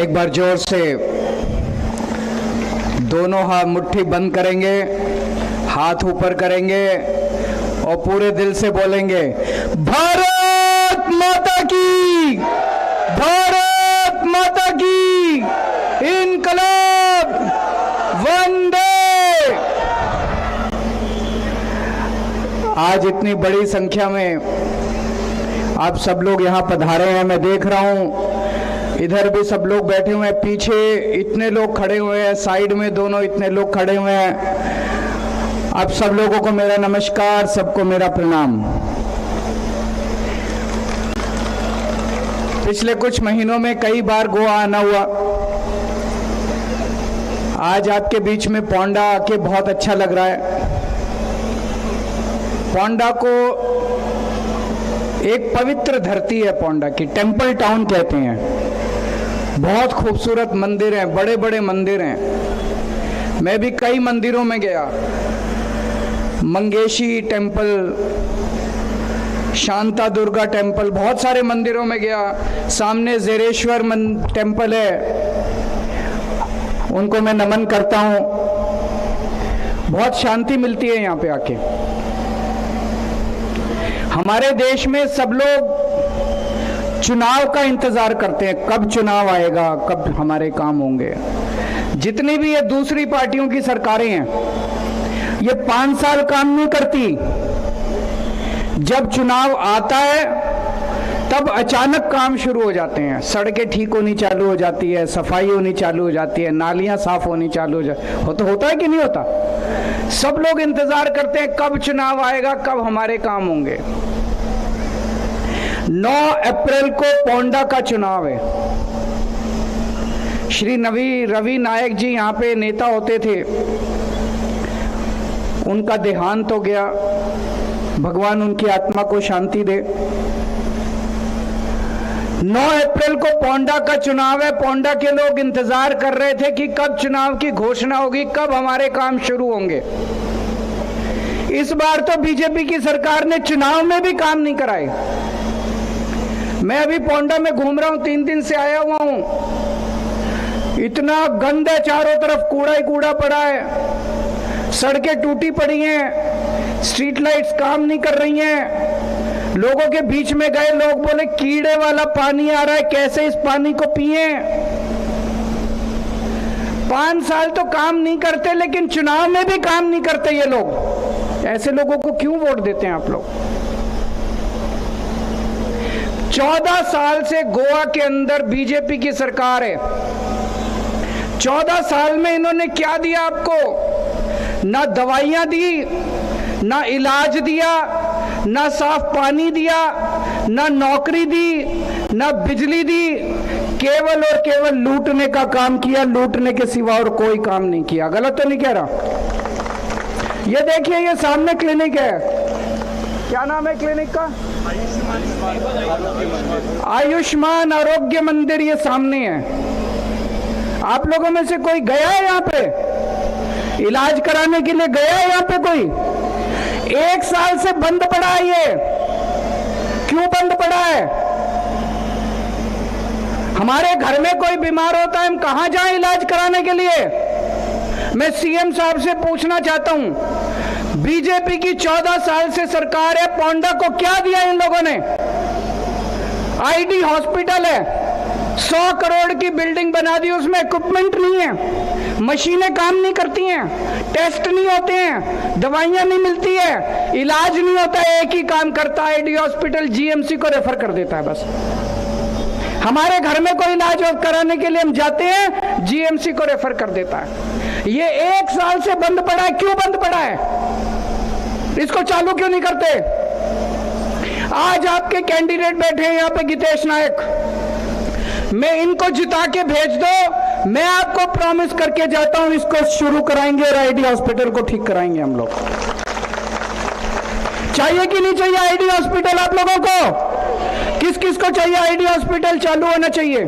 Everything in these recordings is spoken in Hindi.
एक बार जोर से दोनों हाथ मुट्ठी बंद करेंगे, हाथ ऊपर करेंगे और पूरे दिल से बोलेंगे भारत माता की, भारत माता की, इनकलाब, वंदे। आज इतनी बड़ी संख्या में आप सब लोग यहाँ पधारे हैं, मैं देख रहा हूँ इधर भी सब लोग बैठे हुए हैं, पीछे इतने लोग खड़े हुए हैं, साइड में दोनों इतने लोग खड़े हुए हैं। आप सब लोगों को मेरा नमस्कार, सबको मेरा प्रणाम। पिछले कुछ महीनों में कई बार गोवा आना हुआ, आज आपके बीच में पोंडा आके बहुत अच्छा लग रहा है। पोंडा को एक पवित्र धरती है, पोंडा की टेम्पल टाउन कहते हैं। बहुत खूबसूरत मंदिर हैं, बड़े बड़े मंदिर हैं। मैं भी कई मंदिरों में गया, मंगेशी टेम्पल, शांता दुर्गा टेम्पल, बहुत सारे मंदिरों में गया। सामने जेरेश्वर टेम्पल है, उनको मैं नमन करता हूँ। बहुत शांति मिलती है यहाँ पे आके। हमारे देश में सब लोग चुनाव का इंतजार करते हैं, कब चुनाव आएगा, कब हमारे काम होंगे। जितनी भी ये दूसरी पार्टियों की सरकारें हैं, ये 5 साल काम नहीं करती। जब चुनाव आता है तब अचानक काम शुरू हो जाते हैं। सड़कें ठीक होनी चालू हो जाती है, सफाई होनी चालू हो जाती है, नालियां साफ होनी चालू हो जाती। होता है कि नहीं होता? सब लोग इंतजार करते हैं कब चुनाव आएगा, कब हमारे काम होंगे। 9 अप्रैल को पोंडा का चुनाव है। श्री रवि नायक जी यहाँ पे नेता होते थे, उनका देहांत हो गया, भगवान उनकी आत्मा को शांति दे। 9 अप्रैल को पोंडा का चुनाव है। पोंडा के लोग इंतजार कर रहे थे कि कब चुनाव की घोषणा होगी, कब हमारे काम शुरू होंगे। इस बार तो बीजेपी की सरकार ने चुनाव में भी काम नहीं कराए। मैं अभी पोंडा में घूम रहा हूं, 3 दिन से आया हुआ हूं। इतना गंद है, चारों तरफ कूड़ा ही कूड़ा पड़ा है, सड़कें टूटी पड़ी हैं, स्ट्रीट लाइट्स काम नहीं कर रही हैं। लोगों के बीच में गए, लोग बोले कीड़े वाला पानी आ रहा है, कैसे इस पानी को पिए। 5 साल तो काम नहीं करते, लेकिन चुनाव में भी काम नहीं करते ये लोग। ऐसे लोगों को क्यों वोट देते हैं आप लोग? 14 साल से गोवा के अंदर बीजेपी की सरकार है। 14 साल में इन्होंने क्या दिया आपको? ना दवाइयां दी, ना इलाज दिया, ना साफ पानी दिया, ना नौकरी दी, ना बिजली दी। केवल और केवल लूटने का काम किया, लूटने के सिवा और कोई काम नहीं किया। गलत तो नहीं कह रहा? ये देखिए, ये सामने क्लिनिक है, क्या नाम है क्लिनिक का? आयुष्मान आरोग्य मंदिर। ये सामने है। आप लोगों में से कोई गया है यहाँ पे इलाज कराने के लिए? गया है यहाँ पे कोई? 1 साल से बंद पड़ा है ये। क्यों बंद पड़ा है? हमारे घर में कोई बीमार होता है, हम कहां जाएं इलाज कराने के लिए? मैं सीएम साहब से पूछना चाहता हूं, बीजेपी की 14 साल से सरकार है, पोंडा को क्या दिया इन लोगों ने? आईडी हॉस्पिटल है, 100 करोड़ की बिल्डिंग बना दी, उसमें इक्विपमेंट नहीं है, मशीनें काम नहीं करती हैं, टेस्ट नहीं होते हैं, दवाइयां नहीं मिलती है, इलाज नहीं होता है। एक ही काम करता है, आईडी हॉस्पिटल जीएमसी को रेफर कर देता है बस। हमारे घर में कोई इलाज कराने के लिए हम जाते हैं, जीएमसी को रेफर कर देता है। ये 1 साल से बंद पड़ा है। क्यों बंद पड़ा है? इसको चालू क्यों नहीं करते? आज आपके कैंडिडेट बैठे हैं यहाँ पे, गितेश नायक, मैं इनको जिता के भेज दो, मैं आपको प्रॉमिस करके जाता हूं इसको शुरू कराएंगे और आईडी हॉस्पिटल को ठीक कराएंगे हम लोग। चाहिए कि नहीं चाहिए आईडी हॉस्पिटल आप लोगों को? किस किस को चाहिए आईडी हॉस्पिटल चालू होना चाहिए?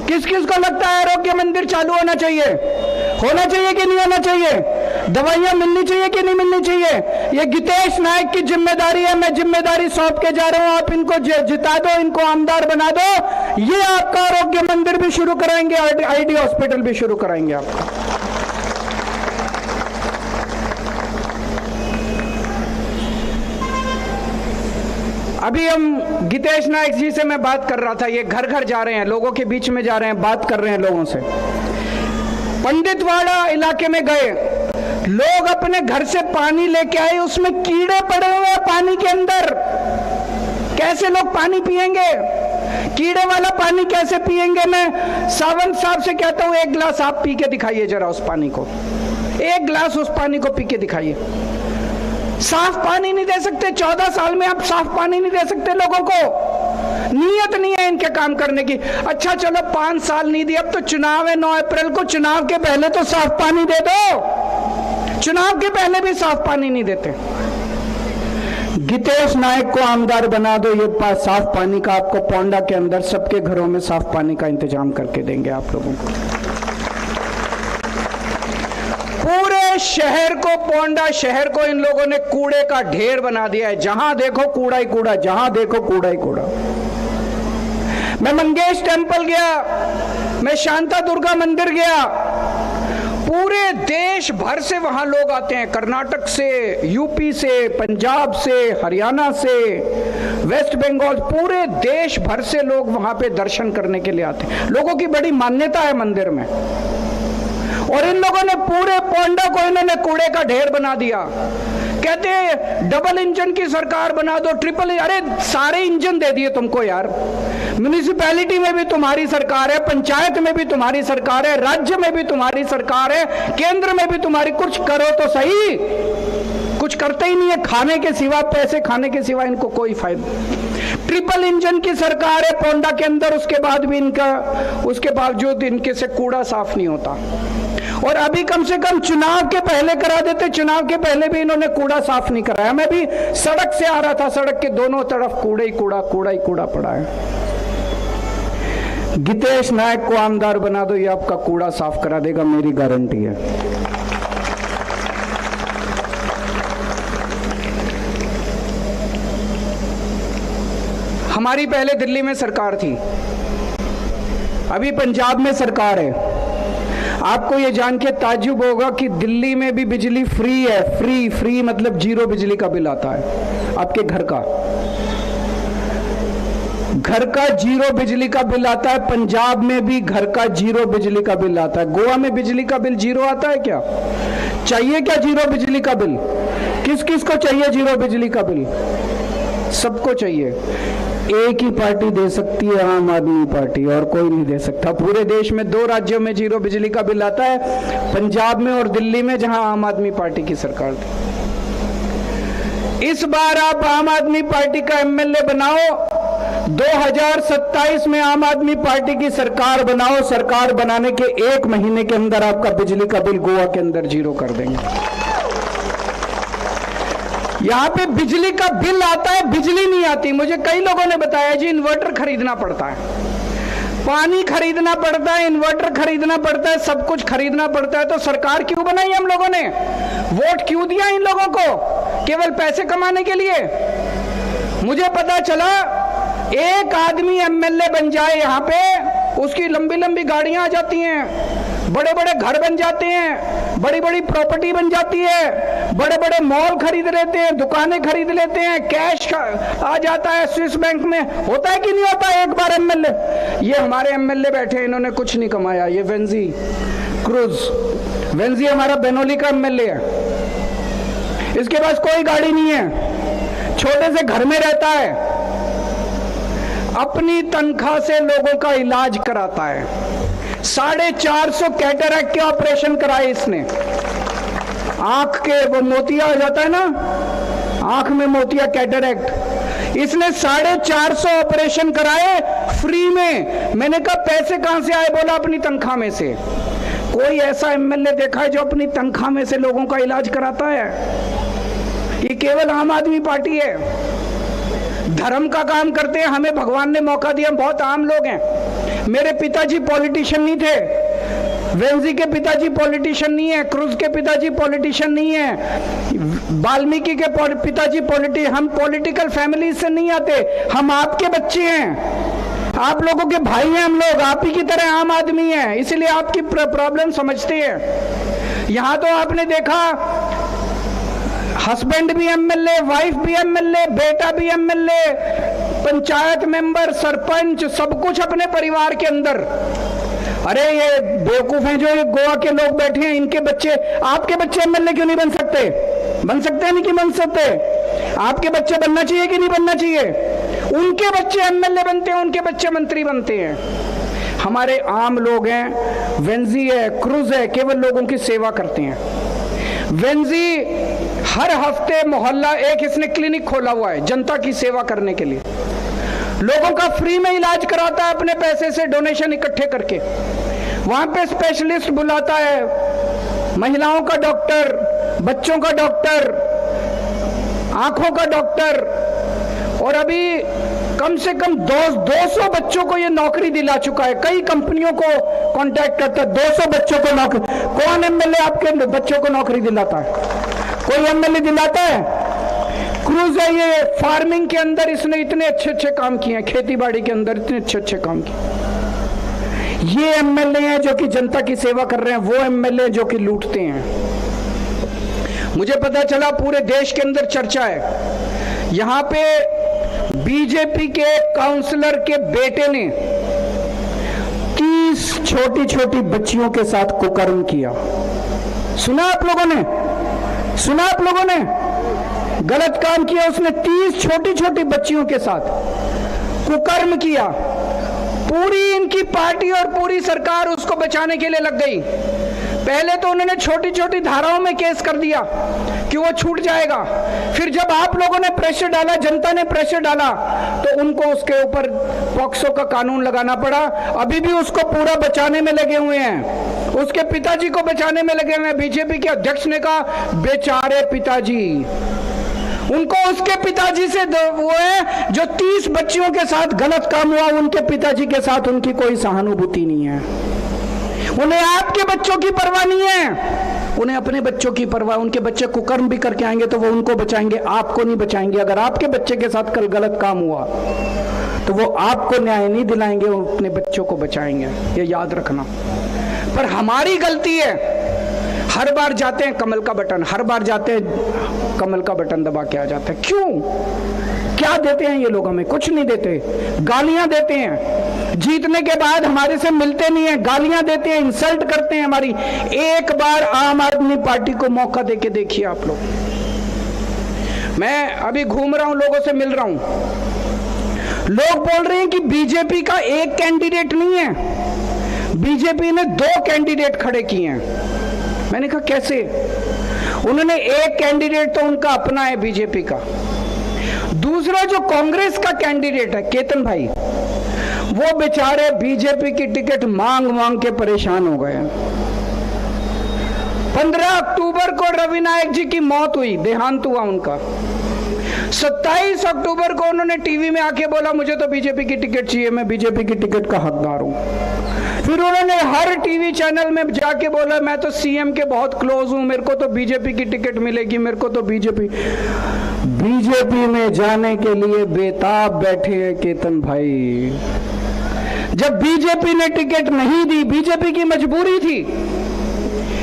किस किस को लगता है आरोग्य मंदिर चालू होना चाहिए? होना चाहिए कि नहीं होना चाहिए? दवाइयां मिलनी चाहिए कि नहीं मिलनी चाहिए? ये गितेश नायक की जिम्मेदारी है, मैं जिम्मेदारी सौंप के जा रहा हूं। आप इनको जिता दो, इनको आमदार बना दो, ये आपका आरोग्य मंदिर भी शुरू कराएंगे, आईडी हॉस्पिटल भी शुरू कराएंगे आपका। अभी हम गितेश नायक जी से मैं बात कर रहा था, ये घर घर जा रहे हैं, लोगों के बीच में जा रहे हैं, बात कर रहे हैं लोगों से। पंडितवाड़ा इलाके में गए, लोग अपने घर से पानी लेके आए, उसमें कीड़े पड़े हुए हैं पानी के अंदर। कैसे लोग पानी पिएंगे? कीड़े वाला पानी कैसे पिएंगे? मैं सावंत साहब से कहता हूं, एक गिलास आप पी के दिखाइए जरा उस पानी को, एक गिलास उस पानी को पी के दिखाइए। साफ पानी नहीं दे सकते, 14 साल में आप साफ पानी नहीं दे सकते लोगों को। नीयत नहीं है इनके काम करने की। अच्छा चलो 5 साल नहीं दिया, अब तो चुनाव है 9 अप्रैल को, चुनाव के पहले तो साफ पानी दे दो। चुनाव के पहले भी साफ पानी नहीं देते। गितेश नायक को आमदार बना दो, ये साफ पानी का आपको पोंडा के अंदर सबके घरों में साफ पानी का इंतजाम करके देंगे आप लोगों को। पूरे शहर को, पोंडा शहर को इन लोगों ने कूड़े का ढेर बना दिया है। जहां देखो कूड़ा ही कूड़ा, जहां देखो कूड़ा ही कूड़ा। मैं मंगेश टेम्पल गया, मैं शांता दुर्गा मंदिर गया, पूरे देश भर से वहां लोग आते हैं, कर्नाटक से, यूपी से, पंजाब से, हरियाणा से, वेस्ट बंगाल, पूरे देश भर से लोग वहां पे दर्शन करने के लिए आते हैं। लोगों की बड़ी मान्यता है मंदिर में। और इन लोगों ने पूरे पोंडा को इन्होंने कूड़े का ढेर बना दिया। कहते हैं डबल इंजन की सरकार बना दो, ट्रिपल। अरे सारे इंजन दे दिए तुमको यार। म्युनिसिपैलिटी में भी तुम्हारी सरकार है, पंचायत में भी तुम्हारी सरकार है, राज्य में भी तुम्हारी सरकार है, केंद्र में भी तुम्हारी। कुछ करो तो सही। कुछ करते ही नहीं है, खाने के सिवा, पैसे खाने के सिवा इनको कोई फायदा। ट्रिपल इंजन की सरकार है पोंडा के अंदर, उसके बाद भी इनका, उसके बावजूद इनके से कूड़ा साफ नहीं होता। और अभी कम से कम चुनाव के पहले करा देते, चुनाव के पहले भी इन्होंने कूड़ा साफ नहीं कराया। मैं भी सड़क से आ रहा था, सड़क के दोनों तरफ कूड़ा ही कूड़ा, कूड़ा ही कूड़ा पड़ा है। गितेश नायक को आमदार बना दो, ये आपका कूड़ा साफ करा देगा, मेरी गारंटी है। हमारी पहले दिल्ली में सरकार थी, अभी पंजाब में सरकार है। आपको ये जान के ताज्जुब होगा कि दिल्ली में भी बिजली फ्री है। फ्री मतलब 0 बिजली का बिल आता है आपके घर का 0 बिजली का बिल आता है। पंजाब में भी घर का 0 बिजली का बिल आता है। गोवा में बिजली का बिल 0 आता है क्या? चाहिए क्या 0 बिजली का बिल? किस किस को चाहिए 0 बिजली का बिल? सबको चाहिए। एक ही पार्टी दे सकती है, आम आदमी पार्टी, और कोई नहीं दे सकता। पूरे देश में 2 राज्यों में 0 बिजली का बिल आता है, पंजाब में और दिल्ली में, जहां आम आदमी पार्टी की सरकार थी। इस बार आप आम आदमी पार्टी का एमएलए बनाओ, 2027 में आम आदमी पार्टी की सरकार बनाओ। सरकार बनाने के 1 महीने के अंदर आपका बिजली का बिल गोवा के अंदर 0 कर देंगे। यहां पे बिजली का बिल आता है, बिजली नहीं आती। मुझे कई लोगों ने बताया जी इन्वर्टर खरीदना पड़ता है, पानी खरीदना पड़ता है, इन्वर्टर खरीदना पड़ता है, सब कुछ खरीदना पड़ता है। तो सरकार क्यों बनाई हम लोगों ने? वोट क्यों दिया इन लोगों को? केवल पैसे कमाने के लिए? मुझे पता चला एक आदमी एमएलए बन जाए यहां पे, उसकी लंबी लंबी गाड़ियां आ जाती हैं, बड़े बड़े घर बन जाते हैं, बड़ी बड़ी प्रॉपर्टी बन जाती है, बड़े बड़े मॉल खरीद लेते हैं, दुकानें खरीद लेते हैं, कैश आ जाता है स्विस बैंक में। होता है कि नहीं होता है एक बार एमएलए? ये हमारे एमएलए बैठे हैं, इन्होंने कुछ नहीं कमाया। ये वेंजी क्रूज, वेंजी हमारा बेनोली का एमएलए है, इसके पास कोई गाड़ी नहीं है, छोटे से घर में रहता है, अपनी तनख्वाह से लोगों का इलाज कराता है। 450 कैटरैक्ट के ऑपरेशन कराए इसने। आंख के वो मोतिया आ जाता है ना, आंख में मोतिया, कैटरैक्ट, इसने 450 ऑपरेशन कराए फ्री में। मैंने कहा पैसे कहां से आए? बोला अपनी तनख्वाह में से। कोई ऐसा एमएलए देखा है जो अपनी तनख्वाह में से लोगों का इलाज कराता है? ये केवल आम आदमी पार्टी है। धर्म का काम करते हैं, हमें भगवान ने मौका दिया, हम बहुत आम लोग हैं। मेरे पिताजी पॉलिटिशियन नहीं थे, वेंजी के पिताजी पॉलिटिशियन नहीं है, क्रूज के पिताजी पॉलिटिशियन नहीं है, वाल्मीकि के पिताजी हम पॉलिटिकल फैमिली से नहीं आते, हम आपके बच्चे हैं, आप लोगों के भाई हैं हम लोग, आप ही की तरह आम आदमी हैं, इसलिए आपकी प्रॉब्लम समझते हैं। यहां तो आपने देखा हस्बैंड भी एमएलए, वाइफ भी एमएलए, बेटा भी एमएलए, पंचायत मेंबर, सरपंच, सब कुछ अपने परिवार के अंदर। अरे ये बेवकूफ हैं जो ये गोवा के लोग बैठे हैं, इनके बच्चे, आपके बच्चे एमएलए क्यों नहीं बन सकते? बन सकते हैं, नहीं कि बन सकते? आपके बच्चे बनना चाहिए कि नहीं बनना चाहिए? उनके बच्चे एमएलए बनते हैं, उनके बच्चे मंत्री बनते हैं। हमारे आम लोग हैं, वेंजी है, क्रूज है, केवल लोगों की सेवा करते हैं। वेंजी हर हफ्ते मोहल्ला एक इसने क्लिनिक खोला हुआ है जनता की सेवा करने के लिए, लोगों का फ्री में इलाज कराता है अपने पैसे से डोनेशन इकट्ठे करके, वहां पे स्पेशलिस्ट बुलाता है, महिलाओं का डॉक्टर, बच्चों का डॉक्टर, आंखों का डॉक्टर, और अभी कम से कम 200 बच्चों को ये नौकरी दिला चुका है, कई कंपनियों को कांटेक्ट करता है, 200 बच्चों को नौकरी। कौन एमएलए आपके बच्चों को नौकरी दिलाता है? कोई एमएलए दिलाता है? क्रूज है ये, फार्मिंग के अंदर इसने इतने अच्छे अच्छे काम किए हैं, खेती बाड़ी के अंदर इतने अच्छे अच्छे काम किए। ये एमएलए हैं जो कि जनता की सेवा कर रहे हैं, वो एमएलए जो कि लूटते हैं। मुझे पता चला पूरे देश के अंदर चर्चा है, यहां पे बीजेपी के काउंसलर के बेटे ने 30 छोटी छोटी बच्चियों के साथ कुकर्म किया। सुना आप लोगों ने? सुना आप लोगों ने? गलत काम किया उसने, 30 छोटी छोटी बच्चियों के साथ कुकर्म किया। पूरी इनकी पार्टी और पूरी सरकार उसको बचाने के लिए लग गई। पहले तो उन्होंने छोटी छोटी धाराओं में केस कर दिया कि वो छूट जाएगा, फिर जब आप लोगों ने प्रेशर डाला, जनता ने प्रेशर डाला, तो उनको उसके ऊपर पॉक्सो का कानून लगाना पड़ा। अभी भी उसको पूरा बचाने में लगे हुए हैं, उसके पिताजी को बचाने में लगे हुए हैं। बीजेपी के अध्यक्ष ने कहा बेचारे पिताजी, उनको उसके पिताजी से वो है जो 30 बच्चियों के साथ गलत काम हुआ, उनके पिताजी के साथ उनकी कोई सहानुभूति नहीं है। उन्हें आपके बच्चों की परवाह नहीं है, उन्हें अपने बच्चों की परवाह। उनके बच्चे कुकर्म भी करके आएंगे तो वो उनको बचाएंगे, आपको नहीं बचाएंगे। अगर आपके बच्चे के साथ कल गलत काम हुआ तो वो आपको न्याय नहीं दिलाएंगे, वो अपने बच्चों को बचाएंगे, ये याद रखना। पर हमारी गलती है, हर बार जाते हैं कमल का बटन, हर बार जाते हैं कमल का बटन दबा के आ जाते हैं। क्यों? क्या देते हैं ये लोग? हमें कुछ नहीं देते, गालियां देते हैं, जीतने के बाद हमारे से मिलते नहीं है, गालियां देते हैं, इंसल्ट करते हैं हमारी। एक बार आम आदमी पार्टी को मौका देके देखिए आप लोग। मैं अभी घूम रहा हूं, लोगों से मिल रहा हूं, लोग बोल रहे हैं कि बीजेपी का एक कैंडिडेट नहीं है, बीजेपी ने 2 कैंडिडेट खड़े किए हैं। मैंने कहा कैसे? उन्होंने एक कैंडिडेट तो उनका अपना है बीजेपी का, दूसरा जो कांग्रेस का कैंडिडेट है केतन भाई, वो बेचारे बीजेपी की टिकट मांग मांग के परेशान हो गए। 15 अक्टूबर को रवि नायक जी की मौत हुई, देहांत हुआ उनका। 27 अक्टूबर को उन्होंने टीवी में आके बोला मुझे तो बीजेपी की टिकट चाहिए, मैं बीजेपी की टिकट का हकदार हूं। फिर उन्होंने हर टीवी चैनल में जाके बोला मैं तो सीएम के बहुत क्लोज हूं, मेरे को तो बीजेपी की टिकट मिलेगी, मेरे को तो बीजेपी में जाने के लिए बेताब बैठे हैं केतन भाई। जब बीजेपी ने टिकट नहीं दी, बीजेपी की मजबूरी थी,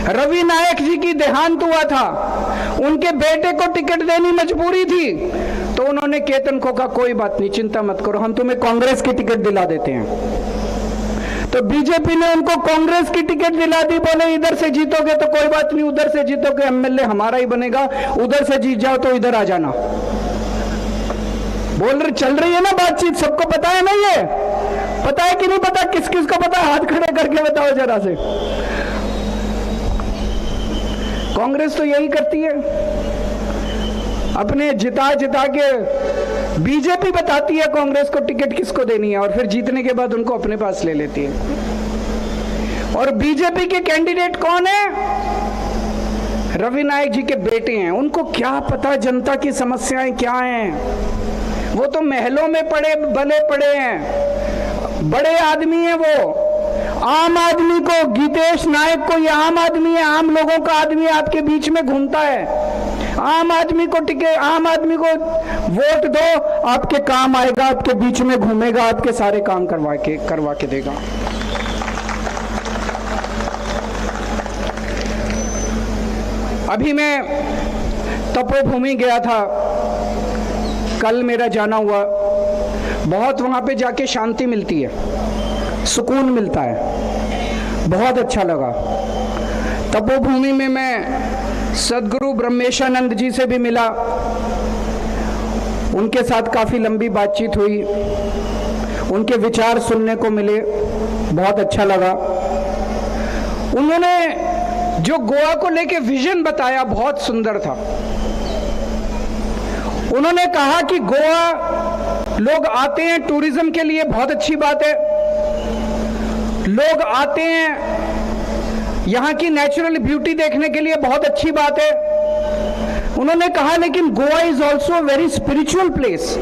रवि नायक जी की देहांत हुआ था, उनके बेटे को टिकट देनी मजबूरी थी, तो उन्होंने केतन को कहा कोई बात नहीं, चिंता मत करो, हम तुम्हें कांग्रेस की टिकट दिला देते हैं। तो बीजेपी ने उनको कांग्रेस की टिकट दिला दी, बोले इधर से जीतोगे तो कोई बात नहीं, उधर से जीतोगे एमएलए हमारा ही बनेगा, उधर से जीत जाओ तो इधर आ जाना। बोल रहे, चल रही है ना बातचीत, सबको पता है ना? ये पता है कि नहीं पता? किस किस को पता? हाथ खड़े करके बताओ जरा से। कांग्रेस तो यही करती है, अपने जिता जिता के बीजेपी बताती है कांग्रेस को टिकट किसको देनी है, और फिर जीतने के बाद उनको अपने पास ले लेती है। और बीजेपी के कैंडिडेट कौन है? रवि नायक जी के बेटे हैं। उनको क्या पता जनता की समस्याएं क्या हैं? वो तो महलों में पड़े बले पड़े हैं, बड़े आदमी हैं वो, आम आदमी को, गीतेश नायक को, ये आम आदमी है, आम लोगों का आदमी आपके बीच में घूमता है। आम आदमी को आम आदमी को वोट दो, आपके काम आएगा, आपके बीच में घूमेगा, आपके सारे काम करवा के देगा। अभी मैं तपोभूमि गया था, कल मेरा जाना हुआ। बहुत वहां पे जाके शांति मिलती है, सुकून मिलता है, बहुत अच्छा लगा। तपोभूमि में मैं सदगुरु ब्रह्मेशानंद जी से भी मिला, उनके साथ काफी लंबी बातचीत हुई, उनके विचार सुनने को मिले, बहुत अच्छा लगा। उन्होंने जो गोवा को लेके विजन बताया बहुत सुंदर था। उन्होंने कहा कि गोवा लोग आते हैं टूरिज्म के लिए, बहुत अच्छी बात है, लोग आते हैं यहाँ की नेचुरल ब्यूटी देखने के लिए, बहुत अच्छी बात है। उन्होंने कहा लेकिन Goa is also very spiritual place,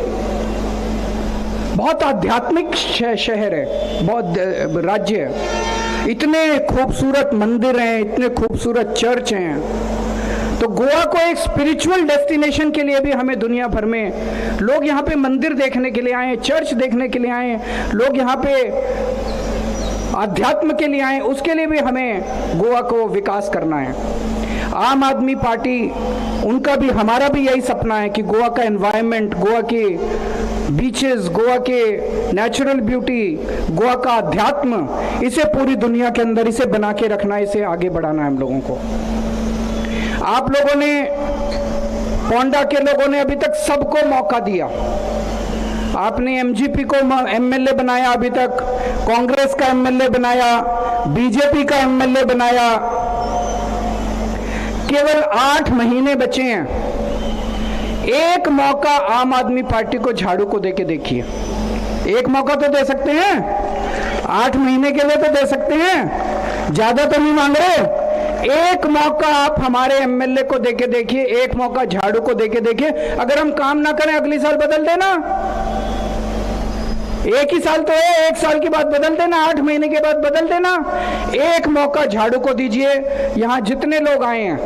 बहुत आध्यात्मिक शहर है, बहुत राज्य है, इतने खूबसूरत मंदिर हैं, इतने खूबसूरत चर्च हैं। तो गोवा को एक स्पिरिचुअल डेस्टिनेशन के लिए भी हमें दुनिया भर में लोग यहाँ पे मंदिर देखने के लिए आए, चर्च देखने के लिए आए, लोग यहाँ पे अध्यात्म के लिए आए, उसके लिए भी हमें गोवा को विकास करना है। आम आदमी पार्टी, उनका भी, हमारा भी यही सपना है कि गोवा का एनवायरनमेंट, गोवा के बीचेस, गोवा के नेचुरल ब्यूटी, गोवा का अध्यात्म, इसे पूरी दुनिया के अंदर इसे बना के रखना, इसे आगे बढ़ाना है हम लोगों को। आप लोगों ने, पोंडा के लोगों ने अभी तक सबको मौका दिया। आपने एमजीपी को एमएलए बनाया, अभी तक कांग्रेस का एमएलए बनाया, बीजेपी का एमएलए बनाया। केवल 8 महीने बचे हैं, एक मौका आम आदमी पार्टी को झाड़ू को देके देखिए। एक मौका तो दे सकते हैं, 8 महीने के लिए तो दे सकते हैं, ज्यादा तो नहीं मांग रहे। एक मौका आप हमारे एमएलए को देके देखिए, एक मौका झाड़ू को देके देखिए। अगर हम काम ना करें अगली साल बदल देना, एक ही साल तो है, 1 साल के बाद बदल देना, 8 महीने के बाद बदल देना। एक मौका झाड़ू को दीजिए। यहाँ जितने लोग आए हैं,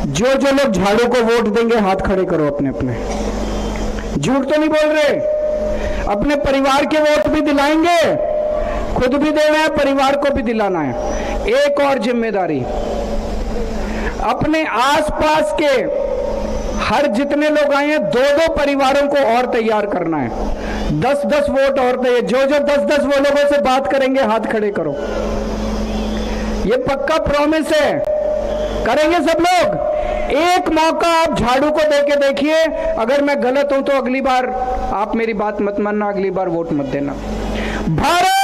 जो लोग झाड़ू को वोट देंगे, हाथ खड़े करो अपने अपने, झूठ तो नहीं बोल रहे, अपने परिवार के वोट भी दिलाएंगे, खुद भी देना है, परिवार को भी दिलाना है। एक और जिम्मेदारी, अपने आसपास के हर जितने लोग आए हैं, 2-2 परिवारों को और तैयार करना है, 10-10 वोट और तैयार। जो 10-10 वो लोगों से बात करेंगे, हाथ खड़े करो। ये पक्का प्रॉमिस है, करेंगे सब लोग। एक मौका आप झाड़ू को देके देखिए, अगर मैं गलत हूं तो अगली बार आप मेरी बात मत मानना, अगली बार वोट मत देना। भारत